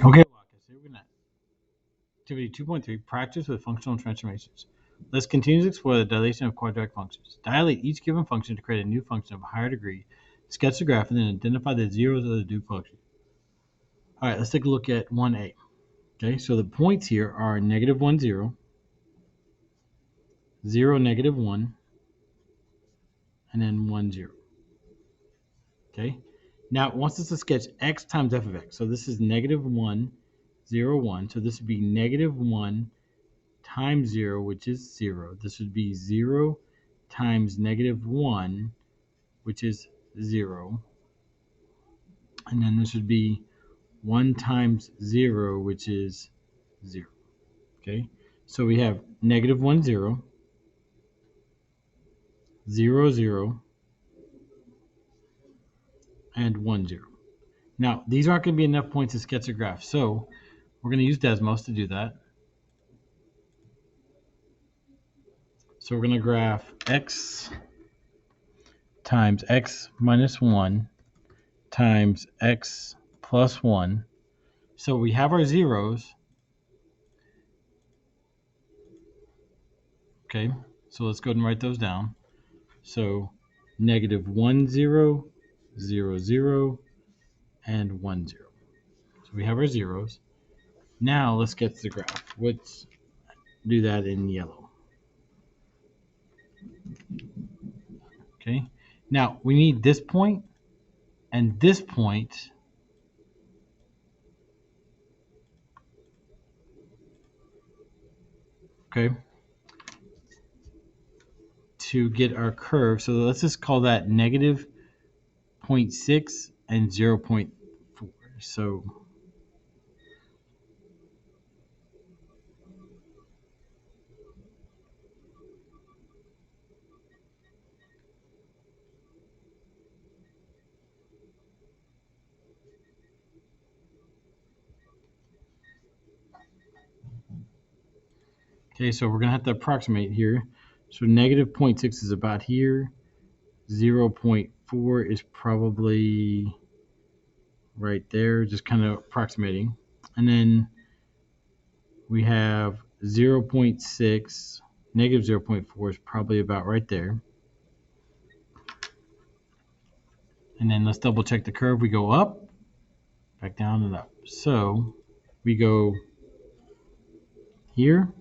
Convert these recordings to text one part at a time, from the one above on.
Okay, Lucas, here we're going to activity 2.3, practice with functional transformations. Let's continue to explore the dilation of quadratic functions. Dilate each given function to create a new function of a higher degree, sketch the graph, and then identify the zeros of the new function. All right, let's take a look at 1a. Okay, so the points here are negative 1, 0, 0, negative 1, and then 1, 0. Okay, now it wants us to sketch x times f of x. So this is negative 1, 0, 1. So this would be negative 1 times 0, which is 0. This would be 0 times negative 1, which is 0. And then this would be 1 times 0, which is 0. Okay, so we have negative 1, 0, 0, 0, and 1, 0. Now, these aren't going to be enough points to sketch a graph, so we're going to use Desmos to do that. So we're going to graph x times x minus 1 times x plus 1. So we have our zeros. Okay, so let's go ahead and write those down. So negative 1, 0, 0, 0, and 1, 0. So we have our zeros. Now let's get to the graph. Let's do that in yellow. Okay, now we need this point and this point. Okay, to get our curve. So let's just call that negative 0.6 and 0.4. So okay, so we're gonna have to approximate here. So negative 0.6 is about here. 0.4 is probably right there, just kind of approximating. And then we have 0.6, negative 0.4 is probably about right there. And then let's double check the curve. We go up, back down, and up. So we go here.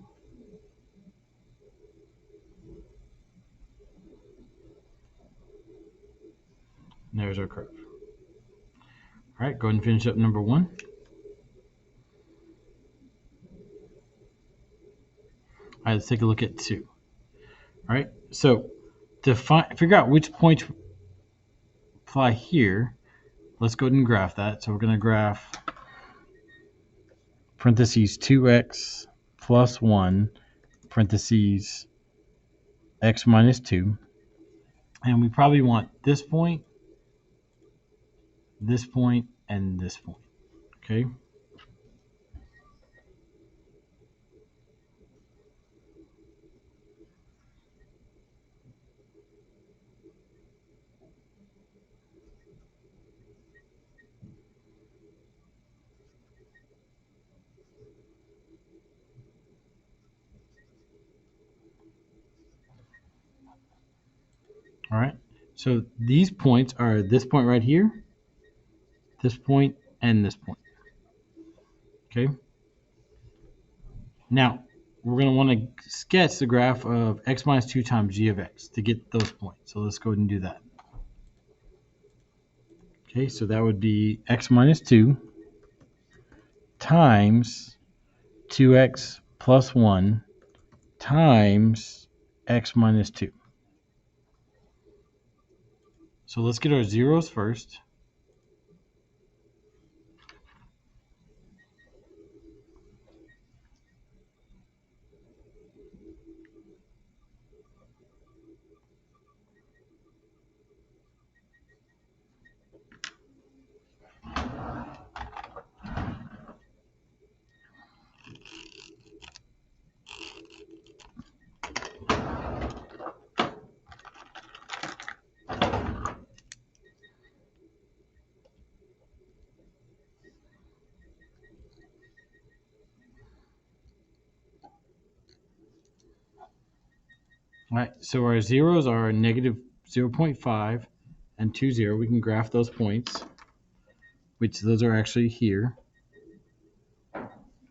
And there's our curve. All right, go ahead and finish up number 1. All right, let's take a look at 2. All right, so to figure out which points apply here, let's go ahead and graph that. So we're going to graph parentheses 2x plus 1 parentheses x minus 2. And we probably want this point, and this point. Okay. All right. So these points are this point right here, this point, and this point. Okay. Now, we're going to want to sketch the graph of x minus 2 times g of x to get those points. So let's go ahead and do that. Okay, so that would be x minus 2 times 2x plus 1 times x minus 2. So let's get our zeros first. All right, so our zeros are negative 0.5 and 2, 0. We can graph those points, which those are actually here.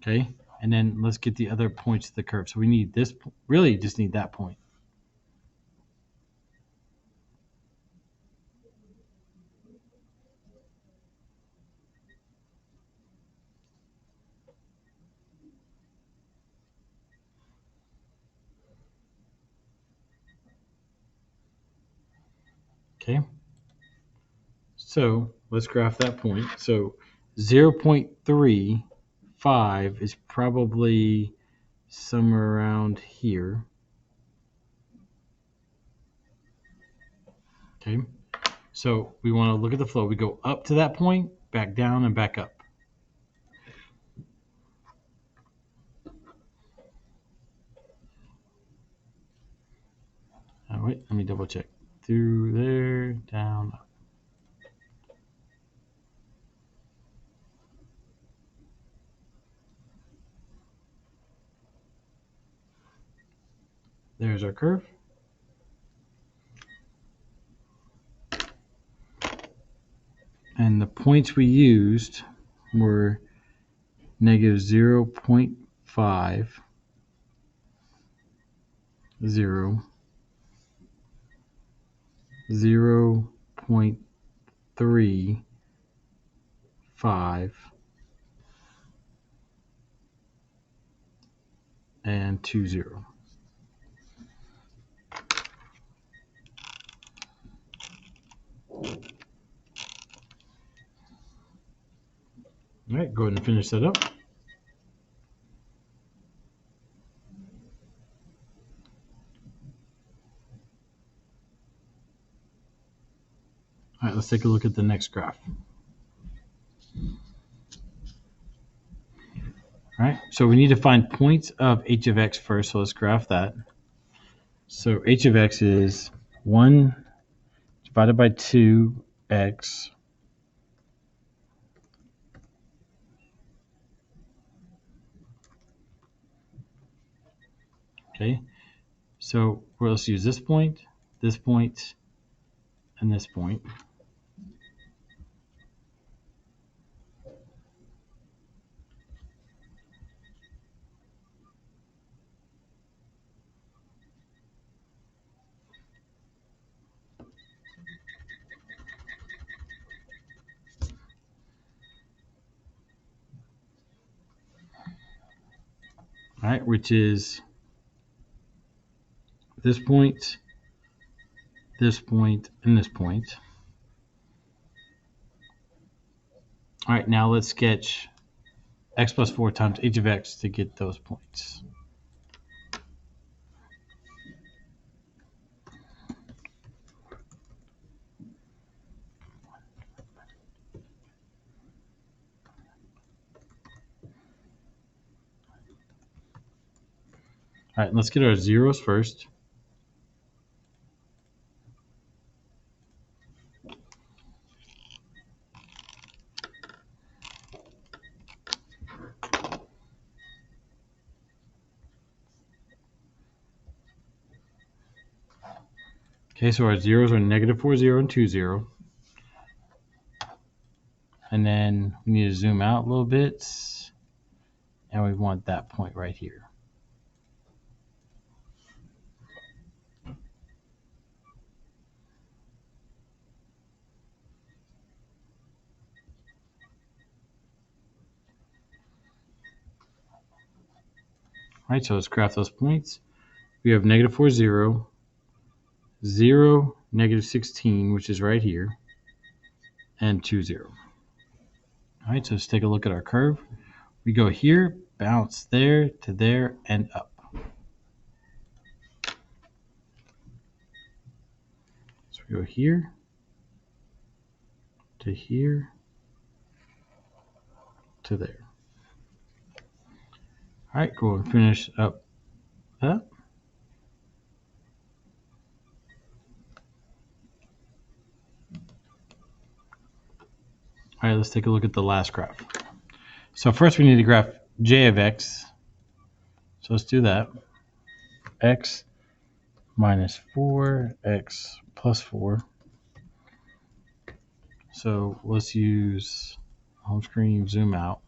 Okay, and then let's get the other points of the curve. So we need this, really just need that point. Okay, so let's graph that point. So 0.35 is probably somewhere around here. Okay, so we want to look at the flow. We go up to that point, back down, and back up. Oh, wait, let me double check. Through there, down, up. There's our curve. And the points we used were negative 0.5, 0, 0.3, 5, and 2, 0. All right, go ahead and finish that up. All right, let's take a look at the next graph. All right, so we need to find points of h of x first, so let's graph that. So h of x is 1 divided by 2x okay, so let's use this point, and this point. All right, which is this point, and this point. All right, now let's sketch x plus 4 times h of x to get those points. All right, let's get our zeros first. Okay, so our zeros are negative 4, 0, and 2, 0. And then we need to zoom out a little bit. And we want that point right here. All right, so let's graph those points. We have negative 4, 0, 0, negative 16, which is right here, and 2, 0. All right, so let's take a look at our curve. We go here, bounce there to there, and up. So we go here to here to there. All right, go and finish up that. All right, let's take a look at the last graph. So first we need to graph j of x. So let's do that. X minus 4x plus 4. So let's use home screen, zoom out.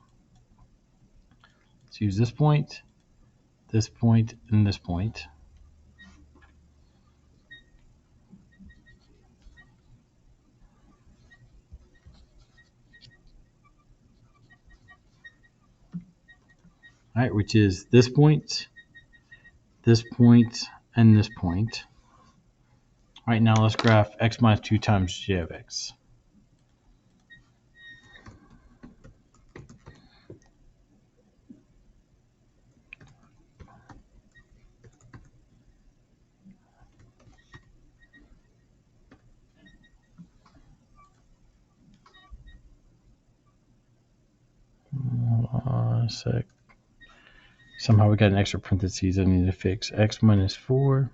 Let's use this point, and this point. All right, which is this point, and this point. All right, now let's graph x minus 2 times g of x. Sec. Somehow we got an extra parentheses I need to fix. X minus 4,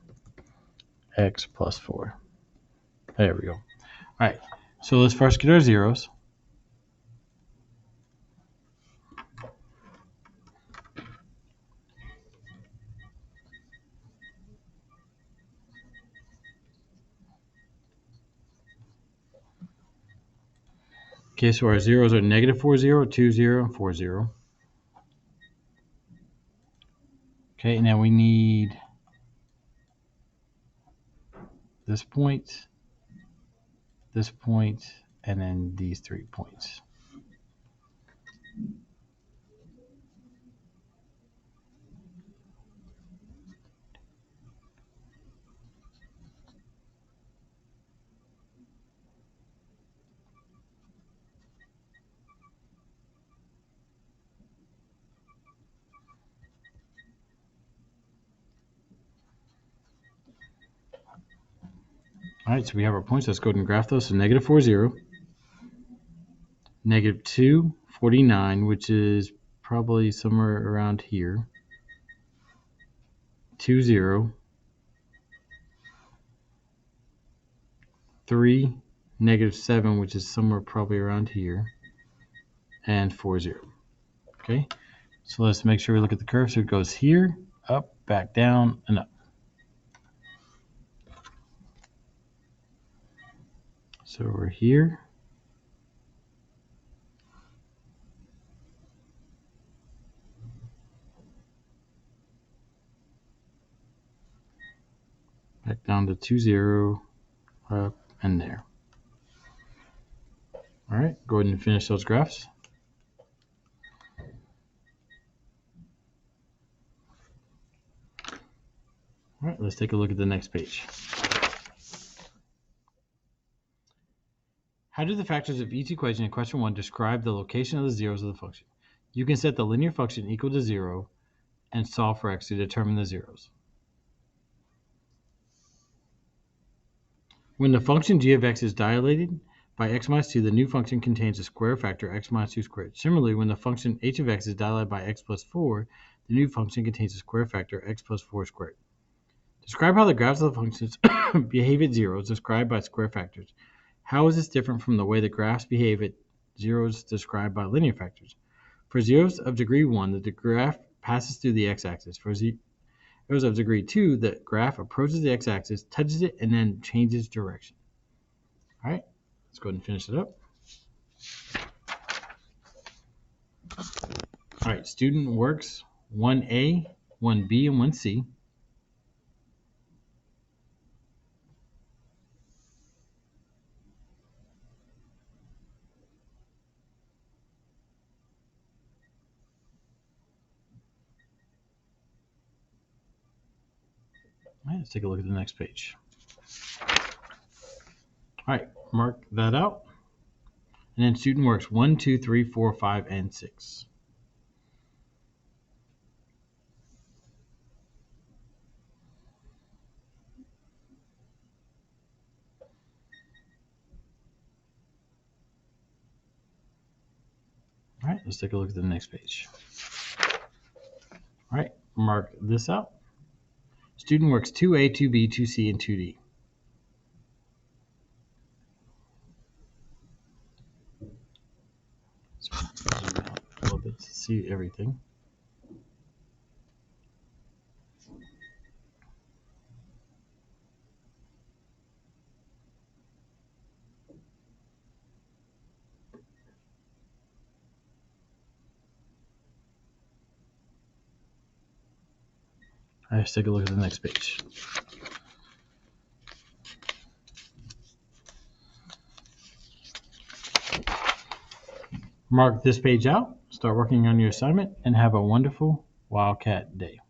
x plus 4. There we go. All right, so let's first get our zeros. Okay, so our zeros are negative 4, 0, 2, 0, and 4, 0. Okay, now we need this point, and then these 3 points. All right, so we have our points. Let's go ahead and graph those. So negative 4, 0. Negative 2, 49, which is probably somewhere around here. 2, 0. 3, negative 7, which is somewhere probably around here. And 4, 0. Okay, so let's make sure we look at the curve. So it goes here, up, back down, and up. So we're here. Back down to 2, 0, up, and there. All right, go ahead and finish those graphs. All right, let's take a look at the next page. How do the factors of each equation in question 1 describe the location of the zeros of the function? You can set the linear function equal to 0 and solve for x to determine the zeros. When the function g of x is dilated by x minus 2, the new function contains a square factor x minus 2 squared. Similarly, when the function h of x is dilated by x plus 4, the new function contains a square factor x plus 4 squared. Describe how the graphs of the functions behave at zeros described by square factors. How is this different from the way the graphs behave at zeros described by linear factors? For zeros of degree 1, the graph passes through the x-axis. For zeros of degree 2, the graph approaches the x-axis, touches it, and then changes direction. All right, let's go ahead and finish it up. All right, student works 1A, 1B, and 1C. All right, let's take a look at the next page. All right, mark that out. And then student works 1, 2, 3, 4, 5, and 6. All right, let's take a look at the next page. All right, mark this out. Student works 2A, 2B, 2C, and 2D. Zoom out a little bit to see everything. Let's take a look at the next page. Mark this page out, start working on your assignment, and have a wonderful Wildcat day.